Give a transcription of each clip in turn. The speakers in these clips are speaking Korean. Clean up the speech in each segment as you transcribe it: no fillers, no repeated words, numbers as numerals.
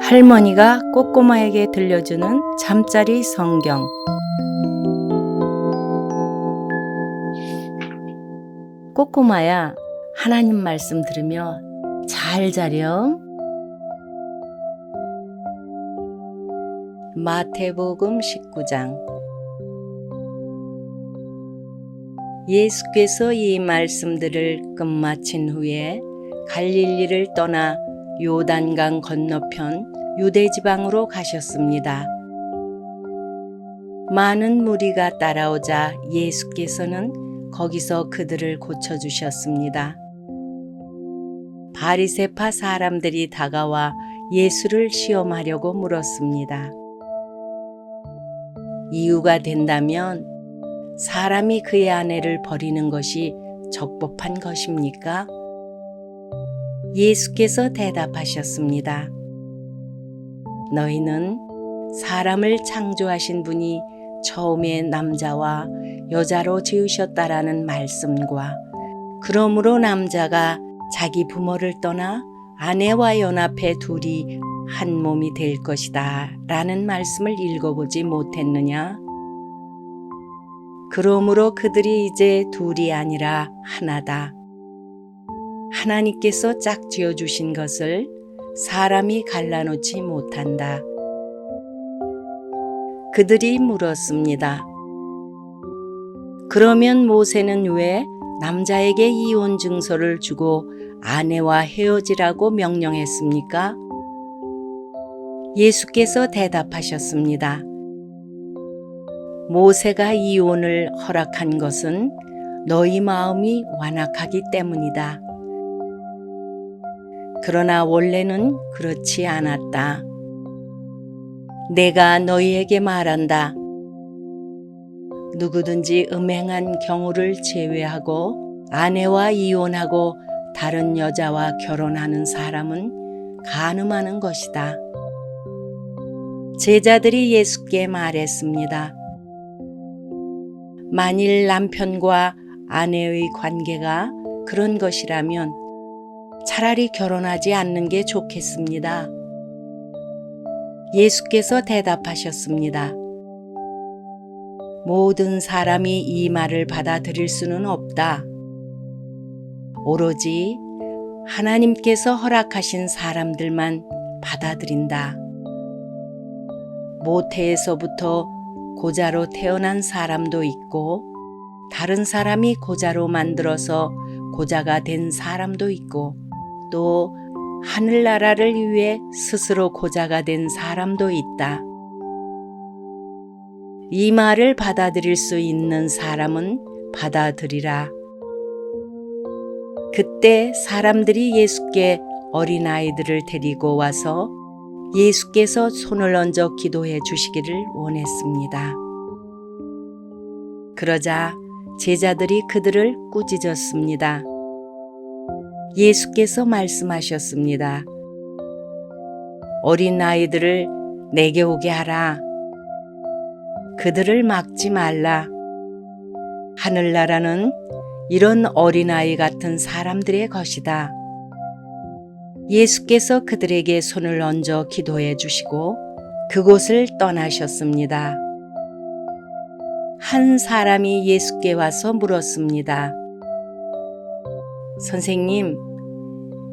할머니가 꼬꼬마에게 들려주는 잠자리 성경. 꼬꼬마야, 하나님 말씀 들으며 잘 자렴. 마태복음 19장. 예수께서 이 말씀들을 끝마친 후에 갈릴리를 떠나 요단강 건너편 유대지방으로 가셨습니다. 많은 무리가 따라오자 예수께서는 거기서 그들을 고쳐주셨습니다. 바리새파 사람들이 다가와 예수를 시험하려고 물었습니다. 이유가 된다면 사람이 그의 아내를 버리는 것이 적법한 것입니까? 예수께서 대답하셨습니다. 너희는 사람을 창조하신 분이 처음에 남자와 여자로 지으셨다라는 말씀과 그러므로 남자가 자기 부모를 떠나 아내와 연합해 둘이 한 몸이 될 것이다 라는 말씀을 읽어보지 못했느냐? 그러므로 그들이 이제 둘이 아니라 하나다. 하나님께서 짝지어 주신 것을 사람이 갈라놓지 못한다. 그들이 물었습니다. 그러면 모세는 왜 남자에게 이혼 증서를 주고 아내와 헤어지라고 명령했습니까? 예수께서 대답하셨습니다. 모세가 이혼을 허락한 것은 너희 마음이 완악하기 때문이다. 그러나 원래는 그렇지 않았다. 내가 너희에게 말한다. 누구든지 음행한 경우를 제외하고 아내와 이혼하고 다른 여자와 결혼하는 사람은 간음하는 것이다. 제자들이 예수께 말했습니다. 만일 남편과 아내의 관계가 그런 것이라면 차라리 결혼하지 않는 게 좋겠습니다. 예수께서 대답하셨습니다. 모든 사람이 이 말을 받아들일 수는 없다. 오로지 하나님께서 허락하신 사람들만 받아들인다. 모태에서부터 고자로 태어난 사람도 있고 다른 사람이 고자로 만들어서 고자가 된 사람도 있고 또 하늘나라를 위해 스스로 고자가 된 사람도 있다. 이 말을 받아들일 수 있는 사람은 받아들이라. 그때 사람들이 예수께 어린아이들을 데리고 와서 예수께서 손을 얹어 기도해 주시기를 원했습니다. 그러자 제자들이 그들을 꾸짖었습니다. 예수께서 말씀하셨습니다. 어린아이들을 내게 오게 하라. 그들을 막지 말라. 하늘나라는 이런 어린아이 같은 사람들의 것이다. 예수께서 그들에게 손을 얹어 기도해 주시고 그곳을 떠나셨습니다. 한 사람이 예수께 와서 물었습니다. 선생님,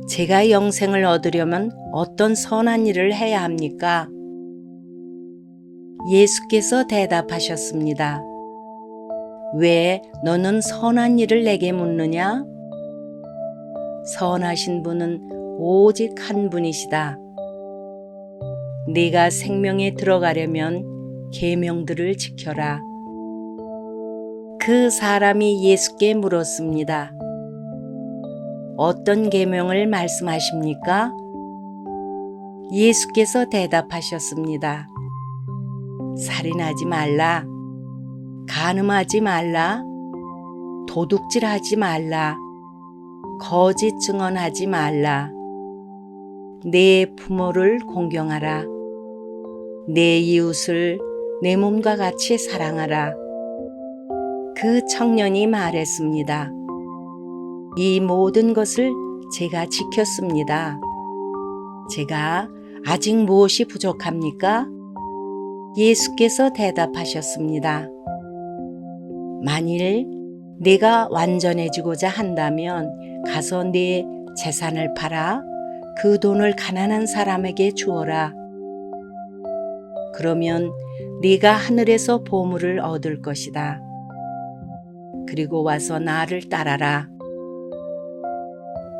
제가 영생을 얻으려면 어떤 선한 일을 해야 합니까? 예수께서 대답하셨습니다. 왜 너는 선한 일을 내게 묻느냐? 선하신 분은 오직 한 분이시다. 네가 생명에 들어가려면 계명들을 지켜라. 그 사람이 예수께 물었습니다. 어떤 계명을 말씀하십니까? 예수께서 대답하셨습니다. 살인하지 말라. 간음하지 말라. 도둑질하지 말라. 거짓 증언하지 말라. 내 부모를 공경하라. 내 이웃을 내 몸과 같이 사랑하라. 그 청년이 말했습니다. 이 모든 것을 제가 지켰습니다. 제가 아직 무엇이 부족합니까? 예수께서 대답하셨습니다. 만일 네가 완전해지고자 한다면 가서 네 재산을 팔아 그 돈을 가난한 사람에게 주어라. 그러면 네가 하늘에서 보물을 얻을 것이다. 그리고 와서 나를 따라라.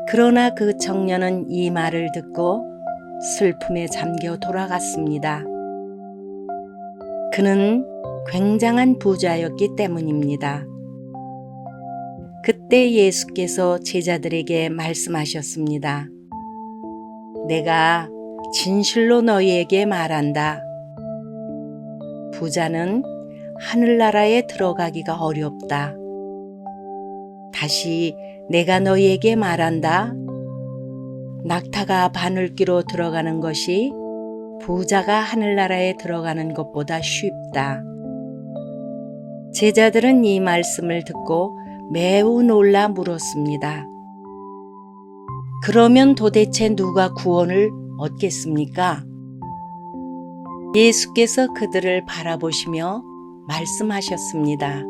그러나 그 청년은 이 말을 듣고 슬픔에 잠겨 돌아갔습니다. 그는 굉장한 부자였기 때문입니다. 그때 예수께서 제자들에게 말씀하셨습니다. 내가 진실로 너희에게 말한다. 부자는 하늘나라에 들어가기가 어렵다. 다시 내가 너희에게 말한다. 낙타가 바늘귀로 들어가는 것이 부자가 하늘나라에 들어가는 것보다 쉽다. 제자들은 이 말씀을 듣고 매우 놀라 물었습니다. 그러면 도대체 누가 구원을 얻겠습니까? 예수께서 그들을 바라보시며 말씀하셨습니다.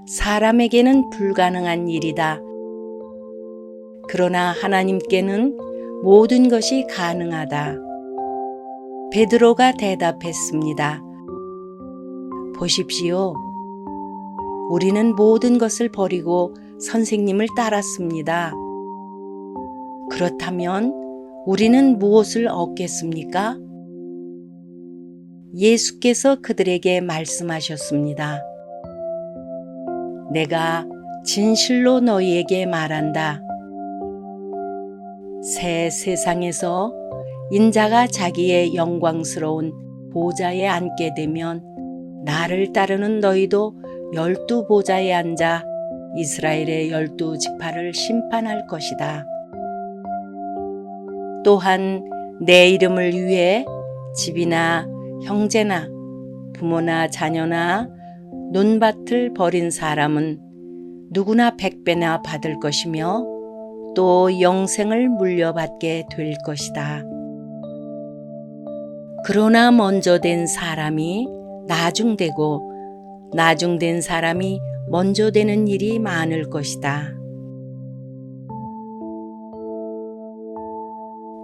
사람에게는 불가능한 일이다. 그러나 하나님께는 모든 것이 가능하다. 베드로가 대답했습니다. 보십시오. 우리는 모든 것을 버리고 선생님을 따랐습니다. 그렇다면 우리는 무엇을 얻겠습니까? 예수께서 그들에게 말씀하셨습니다. 내가 진실로 너희에게 말한다. 새 세상에서 인자가 자기의 영광스러운 보좌에 앉게 되면 나를 따르는 너희도 12보좌에 앉아 이스라엘의 12지파를 심판할 것이다. 또한 내 이름을 위해 집이나 형제나 부모나 자녀나 논밭을 버린 사람은 누구나 100배나 받을 것이며 또 영생을 물려받게 될 것이다. 그러나 먼저 된 사람이 나중되고 나중된 사람이 먼저 되는 일이 많을 것이다.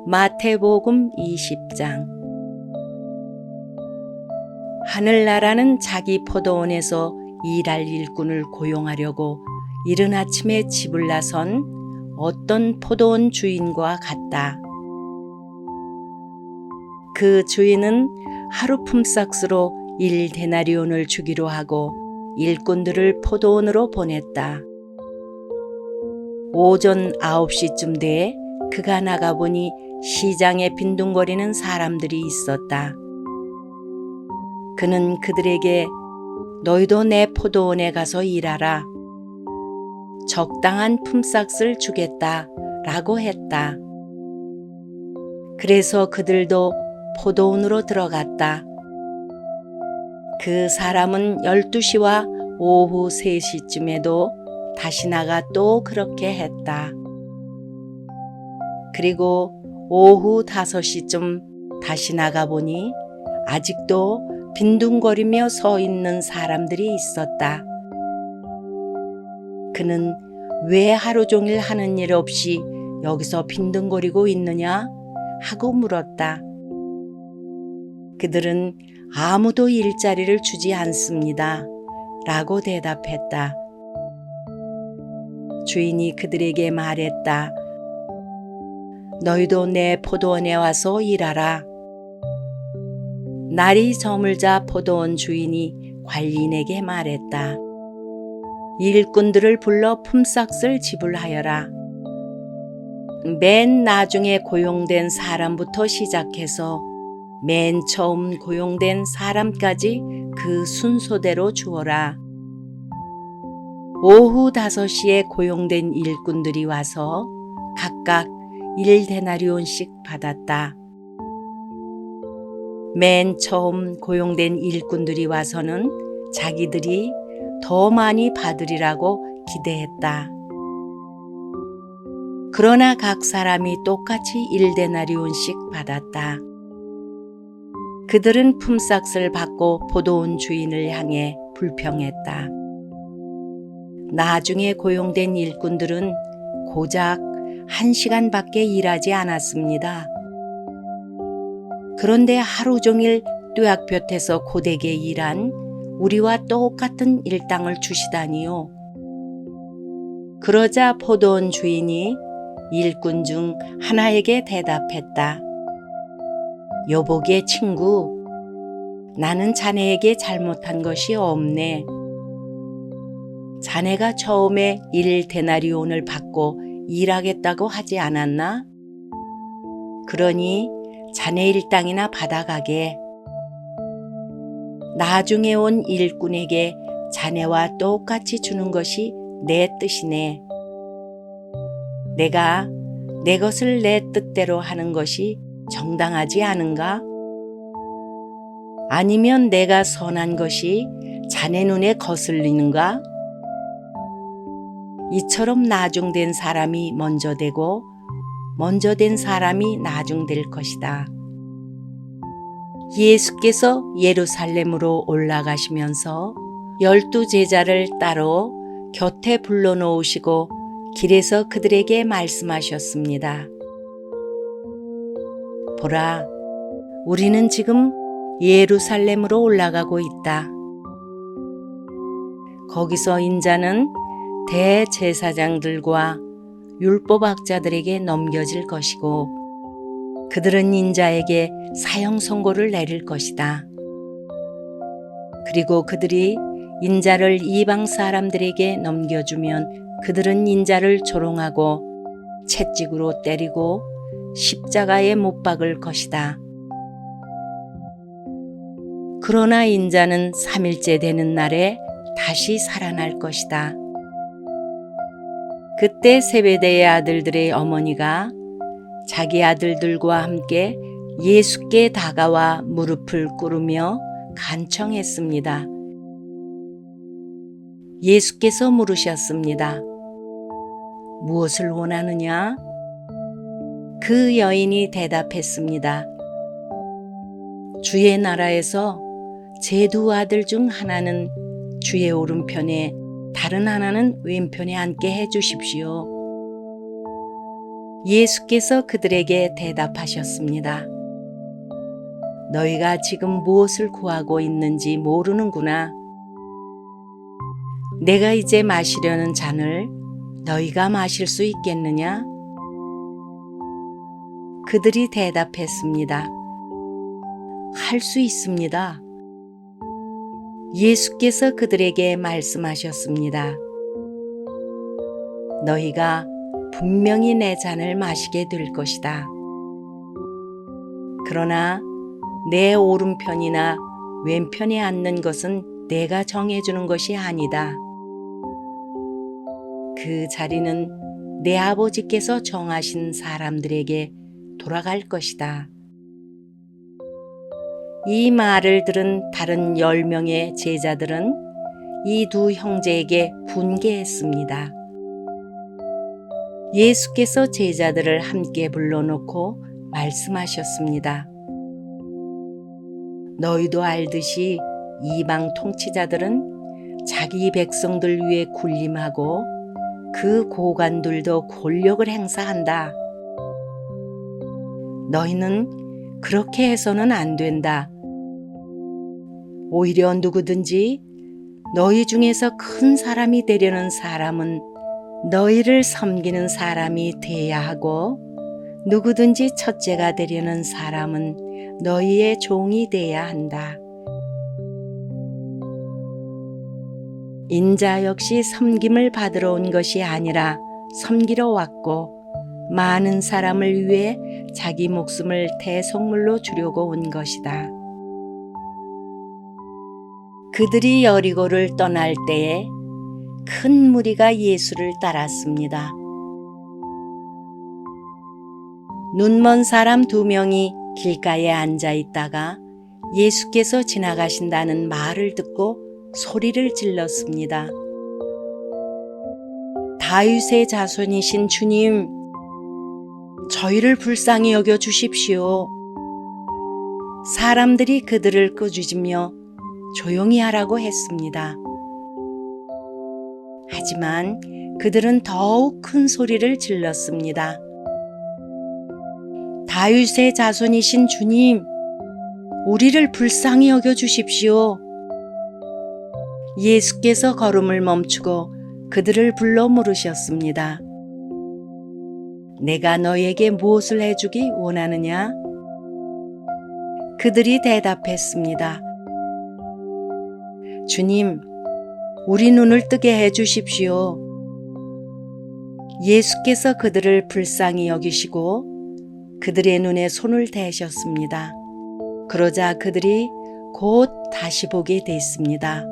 마태복음 20장. 하늘나라는 자기 포도원에서 일할 일꾼을 고용하려고 이른 아침에 집을 나선 어떤 포도원 주인과 같다. 그 주인은 하루 품삯으로 1데나리온을 주기로 하고 일꾼들을 포도원으로 보냈다. 오전 9시쯤 돼 그가 나가보니 시장에 빈둥거리는 사람들이 있었다. 그는 그들에게 너희도 내 포도원에 가서 일하라. 적당한 품삯을 주겠다 라고 했다. 그래서 그들도 포도원으로 들어갔다. 그 사람은 12시와 오후 3시쯤에도 다시 나가 또 그렇게 했다. 그리고 오후 5시쯤 다시 나가보니 아직도 빈둥거리며 서 있는 사람들이 있었다. 그는 왜 하루 종일 하는 일 없이 여기서 빈둥거리고 있느냐 하고 물었다. 그들은 아무도 일자리를 주지 않습니다 라고 대답했다. 주인이 그들에게 말했다. 너희도 내 포도원에 와서 일하라. 날이 저물자 포도원 주인이 관리인에게 말했다. 일꾼들을 불러 품삯을 지불하여라. 맨 나중에 고용된 사람부터 시작해서 맨 처음 고용된 사람까지 그 순서대로 주어라. 오후 5시에 고용된 일꾼들이 와서 각각 1데나리온씩 받았다. 맨 처음 고용된 일꾼들이 와서는 자기들이 더 많이 받으리라고 기대했다. 그러나 각 사람이 똑같이 1데나리온씩 받았다. 그들은 품삯을 받고 포도원 주인을 향해 불평했다. 나중에 고용된 일꾼들은 고작 1시간밖에 일하지 않았습니다. 그런데 하루 종일 뙤약볕에서 고되게 일한 우리와 똑같은 일당을 주시다니요. 그러자 포도원 주인이 일꾼 중 하나에게 대답했다. 여보게 친구, 나는 자네에게 잘못한 것이 없네. 자네가 처음에 1데나리온을 받고 일하겠다고 하지 않았나? 그러니 자네 일당이나 받아가게. 나중에 온 일꾼에게 자네와 똑같이 주는 것이 내 뜻이네. 내가 내 것을 내 뜻대로 하는 것이 정당하지 않은가? 아니면 내가 선한 것이 자네 눈에 거슬리는가? 이처럼 나중된 사람이 먼저 되고 먼저 된 사람이 나중될 것이다. 예수께서 예루살렘으로 올라가시면서 12 제자를 따로 곁에 불러놓으시고 길에서 그들에게 말씀하셨습니다. 보라, 우리는 지금 예루살렘으로 올라가고 있다. 거기서 인자는 대제사장들과 율법학자들에게 넘겨질 것이고 그들은 인자에게 사형 선고를 내릴 것이다. 그리고 그들이 인자를 이방 사람들에게 넘겨주면 그들은 인자를 조롱하고 채찍으로 때리고 십자가에 못 박을 것이다. 그러나 인자는 3일째 되는 날에 다시 살아날 것이다. 그때 세베대의 아들들의 어머니가 자기 아들들과 함께 예수께 다가와 무릎을 꿇으며 간청했습니다. 예수께서 물으셨습니다. 무엇을 원하느냐? 그 여인이 대답했습니다. 주의 나라에서 제 2 아들 중 하나는 주의 오른편에 다른 하나는 왼편에 앉게 해 주십시오. 예수께서 그들에게 대답하셨습니다. 너희가 지금 무엇을 구하고 있는지 모르는구나. 내가 이제 마시려는 잔을 너희가 마실 수 있겠느냐? 그들이 대답했습니다. 할 수 있습니다. 예수께서 그들에게 말씀하셨습니다. 너희가 분명히 내 잔을 마시게 될 것이다. 그러나 내 오른편이나 왼편에 앉는 것은 내가 정해주는 것이 아니다. 그 자리는 내 아버지께서 정하신 사람들에게 돌아갈 것이다. 이 말을 들은 다른 10명의 제자들은 이 2 형제에게 분개했습니다. 예수께서 제자들을 함께 불러놓고 말씀하셨습니다. 너희도 알듯이 이방 통치자들은 자기 백성들 위에 군림하고 그 고관들도 권력을 행사한다. 너희는 그렇게 해서는 안 된다. 오히려 누구든지 너희 중에서 큰 사람이 되려는 사람은 너희를 섬기는 사람이 돼야 하고 누구든지 첫째가 되려는 사람은 너희의 종이 돼야 한다. 인자 역시 섬김을 받으러 온 것이 아니라 섬기러 왔고 많은 사람을 위해 자기 목숨을 대속물로 주려고 온 것이다. 그들이 여리고를 떠날 때에 큰 무리가 예수를 따랐습니다. 눈먼 사람 2명이 길가에 앉아 있다가 예수께서 지나가신다는 말을 듣고 소리를 질렀습니다. 다윗의 자손이신 주님, 저희를 불쌍히 여겨 주십시오. 사람들이 그들을 꾸짖으며 조용히 하라고 했습니다. 하지만 그들은 더욱 큰 소리를 질렀습니다. 다윗의 자손이신 주님, 우리를 불쌍히 여겨 주십시오. 예수께서 걸음을 멈추고 그들을 불러 물으셨습니다. 내가 너에게 무엇을 해주기 원하느냐? 그들이 대답했습니다. 주님, 우리 눈을 뜨게 해 주십시오. 예수께서 그들을 불쌍히 여기시고 그들의 눈에 손을 대셨습니다. 그러자 그들이 곧 다시 보게 됐습니다.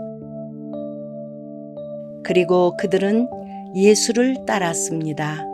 그리고 그들은 예수를 따랐습니다.